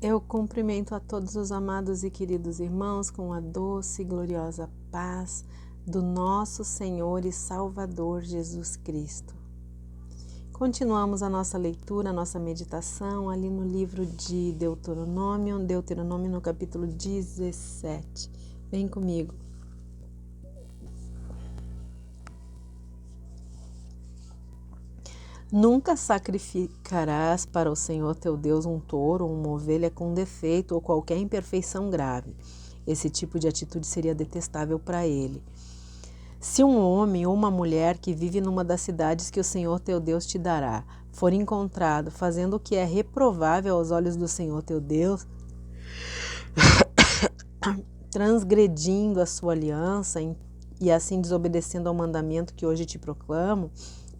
Eu cumprimento a todos os amados e queridos irmãos com a doce e gloriosa paz do nosso Senhor e Salvador Jesus Cristo. Continuamos a nossa leitura, a nossa meditação ali no livro de Deuteronômio no capítulo 17. Vem comigo. Nunca sacrificarás para o Senhor teu Deus um touro ou uma ovelha com defeito ou qualquer imperfeição grave. Esse tipo de atitude seria detestável para ele. Se um homem ou uma mulher que vive numa das cidades que o Senhor teu Deus te dará, for encontrado fazendo o que é reprovável aos olhos do Senhor teu Deus, transgredindo a sua aliança e assim desobedecendo ao mandamento que hoje te proclamo,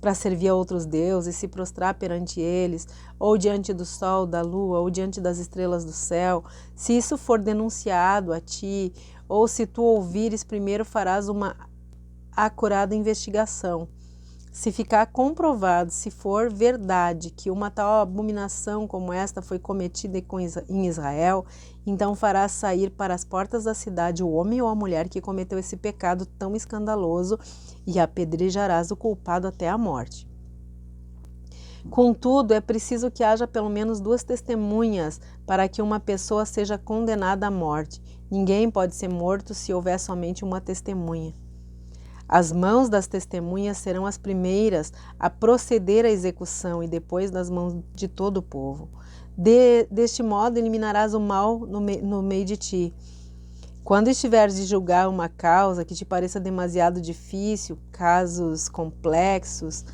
para servir a outros deuses, se prostrar perante eles, ou diante do sol, da lua, ou diante das estrelas do céu, se isso for denunciado a ti, ou se tu ouvires, primeiro farás uma acurada investigação. Se ficar comprovado, se for verdade que uma tal abominação como esta foi cometida em Israel, então farás sair para as portas da cidade o homem ou a mulher que cometeu esse pecado tão escandaloso e apedrejarás o culpado até a morte. Contudo, é preciso que haja pelo menos 2 testemunhas para que uma pessoa seja condenada à morte. Ninguém pode ser morto se houver somente uma testemunha. As mãos das testemunhas serão as primeiras a proceder à execução e depois das mãos de todo o povo. Deste modo eliminarás o mal no meio de ti. Quando estiveres de julgar uma causa que te pareça demasiado difícil, casos complexos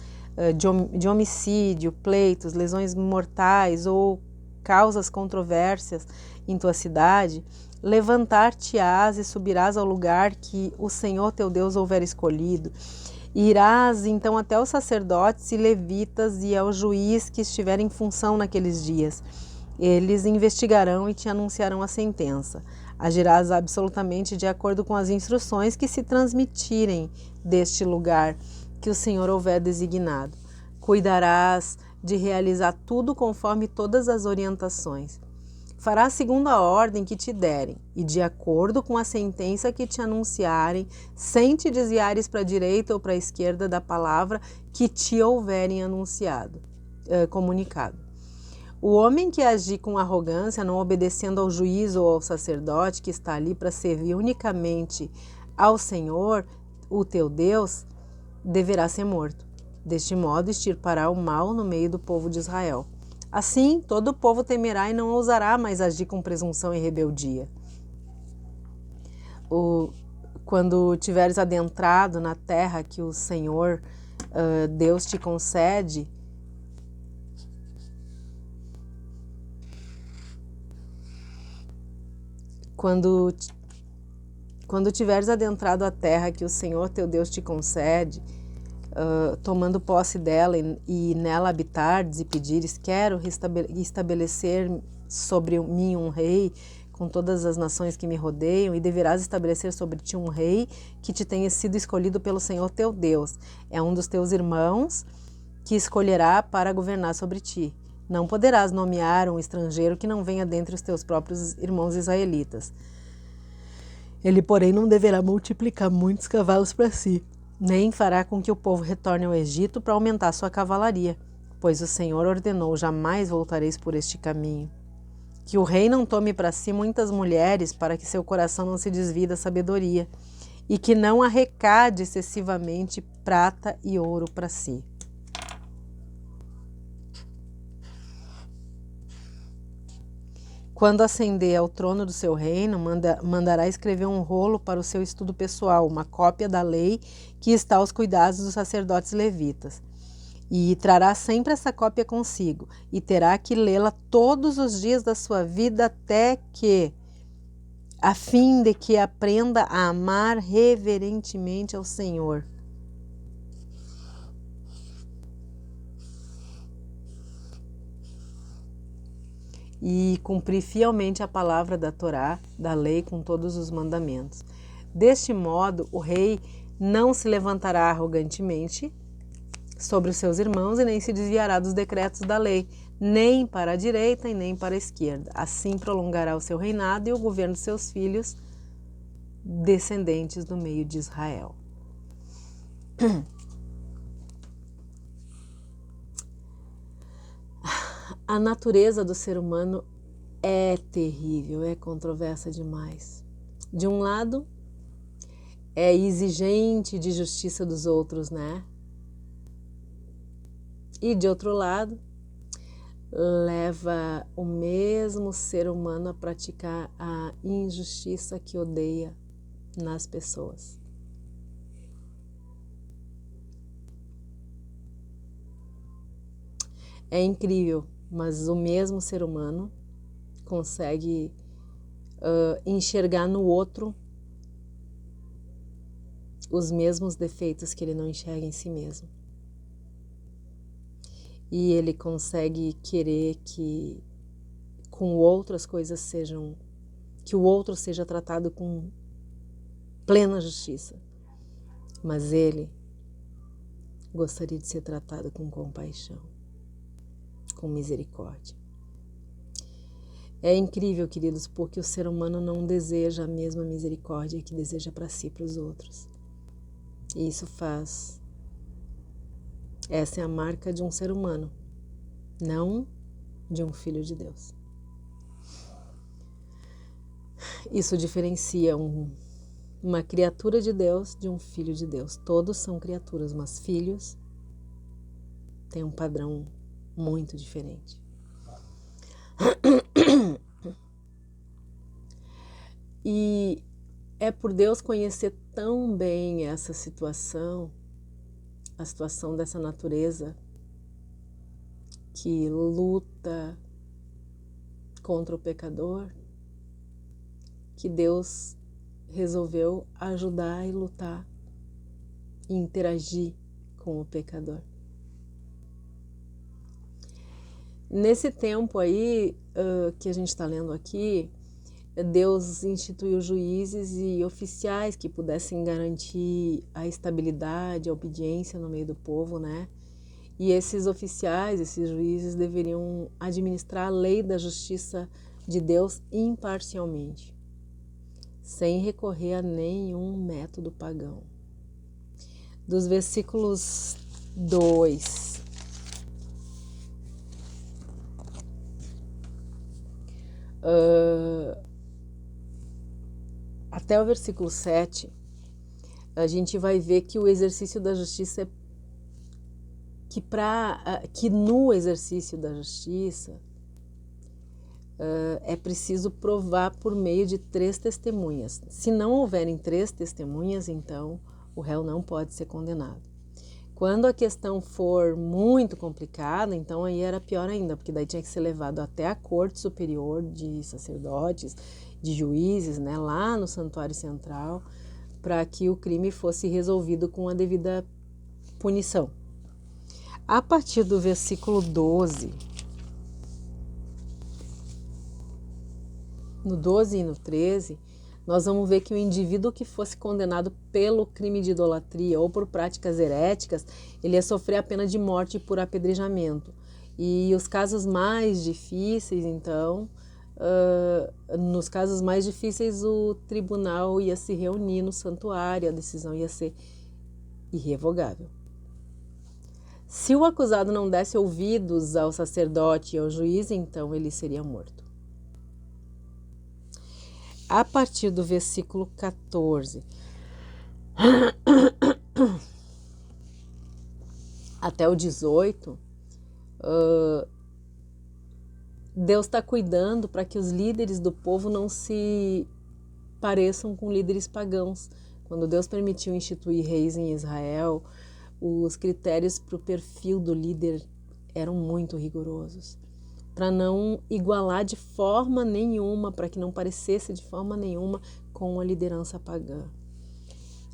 de homicídio, pleitos, lesões mortais ou causas controvérsias em tua cidade, levantar-te-ás e subirás ao lugar que o Senhor teu Deus houver escolhido. Irás então até os sacerdotes e levitas e ao juiz que estiver em função naqueles dias. Eles investigarão e te anunciarão a sentença. Agirás absolutamente de acordo com as instruções que se transmitirem deste lugar que o Senhor houver designado. Cuidarás de realizar tudo conforme todas as orientações. Farás segundo a ordem que te derem, e de acordo com a sentença que te anunciarem, sem te desviares para a direita ou para a esquerda da palavra que te houverem comunicado. O homem que agir com arrogância, não obedecendo ao juiz ou ao sacerdote que está ali para servir unicamente ao Senhor, o teu Deus, deverá ser morto. Deste modo, extirpará o mal no meio do povo de Israel. Assim, todo o povo temerá e não ousará mais agir com presunção e rebeldia. Quando tiveres adentrado na terra que o Senhor Deus te concede, quando tiveres adentrado a terra que o Senhor teu Deus te concede, tomando posse dela e nela habitares e pedires, quero estabelecer sobre mim um rei com todas as nações que me rodeiam, e deverás estabelecer sobre ti um rei que te tenha sido escolhido pelo Senhor teu Deus. É um dos teus irmãos que escolherá para governar sobre ti. Não poderás nomear um estrangeiro que não venha dentre os teus próprios irmãos israelitas. Ele, porém, não deverá multiplicar muitos cavalos para si, nem fará com que o povo retorne ao Egito para aumentar sua cavalaria, pois o Senhor ordenou: jamais voltareis por este caminho. Que o rei não tome para si muitas mulheres, para que seu coração não se desvie da sabedoria, e que não arrecade excessivamente prata e ouro para si. Quando ascender ao trono do seu reino, mandará escrever um rolo para o seu estudo pessoal, uma cópia da lei que está aos cuidados dos sacerdotes levitas. E trará sempre essa cópia consigo, e terá que lê-la todos os dias da sua vida a fim de que aprenda a amar reverentemente ao Senhor. E cumprir fielmente a palavra da Torá, da lei, com todos os mandamentos. Deste modo, o rei não se levantará arrogantemente sobre os seus irmãos e nem se desviará dos decretos da lei, nem para a direita e nem para a esquerda. Assim prolongará o seu reinado e o governo de seus filhos, descendentes do meio de Israel. A natureza do ser humano é terrível, é controversa demais. De um lado, é exigente de justiça dos outros, né? E de outro lado, leva o mesmo ser humano a praticar a injustiça que odeia nas pessoas. É incrível, mas o mesmo ser humano consegue enxergar no outro os mesmos defeitos que ele não enxerga em si mesmo. E ele consegue querer que com o outro as coisas sejam, que o outro seja tratado com plena justiça. Mas ele gostaria de ser tratado com compaixão, com misericórdia. É incrível, queridos, porque o ser humano não deseja a mesma misericórdia que deseja para si e para os outros. E isso faz... Essa é a marca de um ser humano, não de um filho de Deus. Isso diferencia uma criatura de Deus de um filho de Deus. Todos são criaturas, mas filhos têm um padrão muito diferente. E é por Deus conhecer tão bem essa situação, a situação dessa natureza que luta contra o pecador, que Deus resolveu ajudar e lutar e interagir com o pecador. Nesse tempo aí que a gente está lendo aqui, Deus instituiu juízes e oficiais que pudessem garantir a estabilidade, a obediência no meio do povo, né? E esses oficiais, esses juízes deveriam administrar a lei da justiça de Deus imparcialmente, sem recorrer a nenhum método pagão. Dos versículos 2 até o versículo 7, a gente vai ver que o exercício da justiça é que no exercício da justiça é preciso provar por meio de 3 testemunhas. Se não houverem 3 testemunhas, então o réu não pode ser condenado. Quando a questão for muito complicada, então aí era pior ainda, porque daí tinha que ser levado até a corte superior de sacerdotes, de juízes, né, lá no Santuário Central, para que o crime fosse resolvido com a devida punição. A partir do versículo 12, no 12 e no 13, nós vamos ver que o indivíduo que fosse condenado pelo crime de idolatria ou por práticas heréticas, ele ia sofrer a pena de morte por apedrejamento. E os casos mais difíceis, então, nos casos mais difíceis, o tribunal ia se reunir no santuário, a decisão ia ser irrevogável. Se o acusado não desse ouvidos ao sacerdote e ao juiz, então ele seria morto. A partir do versículo 14 até o 18, Deus está cuidando para que os líderes do povo não se pareçam com líderes pagãos. Quando Deus permitiu instituir reis em Israel, os critérios para o perfil do líder eram muito rigorosos, para não igualar de forma nenhuma, para que não parecesse de forma nenhuma com a liderança pagã.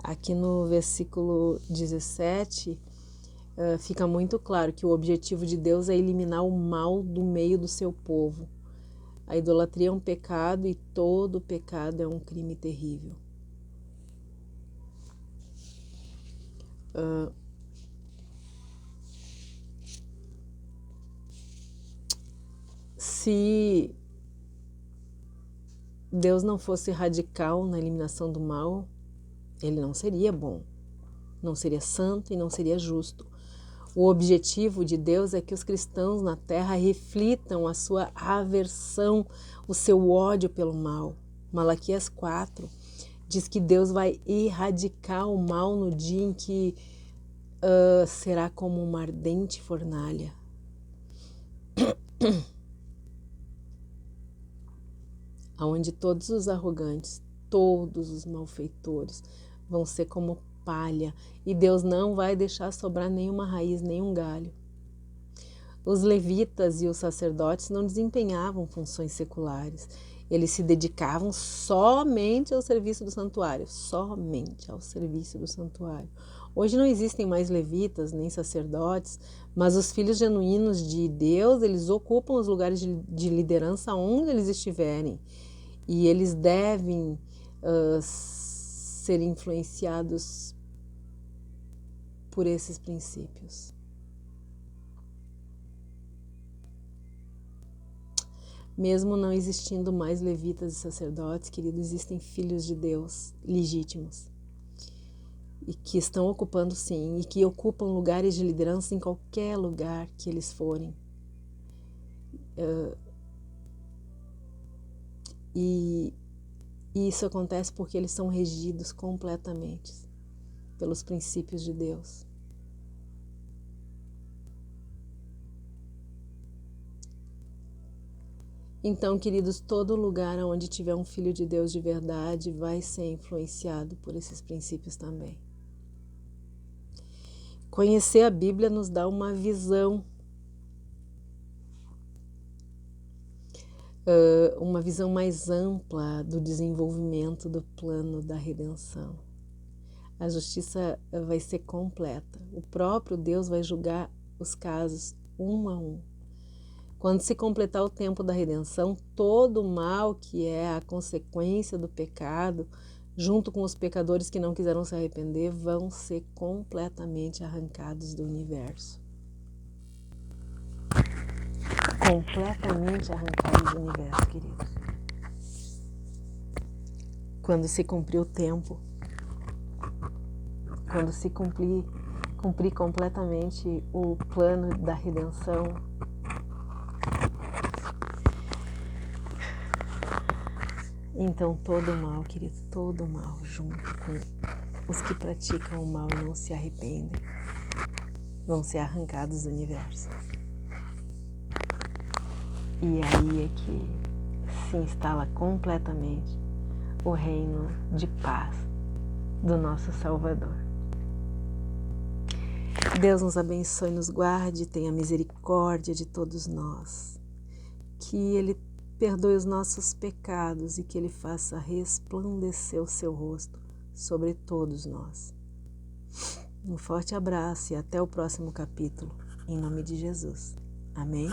Aqui no versículo 17, fica muito claro que o objetivo de Deus é eliminar o mal do meio do seu povo. A idolatria é um pecado e todo pecado é um crime terrível. Se Deus não fosse radical na eliminação do mal, ele não seria bom, não seria santo e não seria justo. O objetivo de Deus é que os cristãos na terra reflitam a sua aversão, o seu ódio pelo mal. Malaquias 4 diz que Deus vai erradicar o mal no dia em que será como uma ardente fornalha. Onde todos os arrogantes, todos os malfeitores vão ser como palha, e Deus não vai deixar sobrar nenhuma raiz, nenhum galho. Os levitas e os sacerdotes não desempenhavam funções seculares. Eles se dedicavam somente ao serviço do santuário, somente ao serviço do santuário. Hoje não existem mais levitas nem sacerdotes, mas os filhos genuínos de Deus, eles ocupam os lugares de liderança onde eles estiverem. E eles devem ser influenciados por esses princípios. Mesmo não existindo mais levitas e sacerdotes, queridos, existem filhos de Deus legítimos e que estão ocupando, sim, e que ocupam lugares de liderança em qualquer lugar que eles forem. E isso acontece porque eles são regidos completamente pelos princípios de Deus. Então, queridos, todo lugar onde tiver um filho de Deus de verdade vai ser influenciado por esses princípios também. Conhecer a Bíblia nos dá uma visão mais ampla do desenvolvimento do plano da redenção. A justiça vai ser completa. O próprio Deus vai julgar os casos um a um. Quando se completar o tempo da redenção, todo o mal que é a consequência do pecado, junto com os pecadores que não quiseram se arrepender, vão ser completamente arrancados do universo. Completamente arrancados do universo, queridos. Quando se cumprir o tempo, quando se cumprir completamente o plano da redenção, então todo o mal, querido, todo o mal, junto com os que praticam o mal e não se arrependem, vão ser arrancados do universo. E aí é que se instala completamente o reino de paz do nosso Salvador. Deus nos abençoe, nos guarde, tenha misericórdia de todos nós. Que Ele perdoe os nossos pecados e que Ele faça resplandecer o seu rosto sobre todos nós. Um forte abraço e até o próximo capítulo, em nome de Jesus. Amém?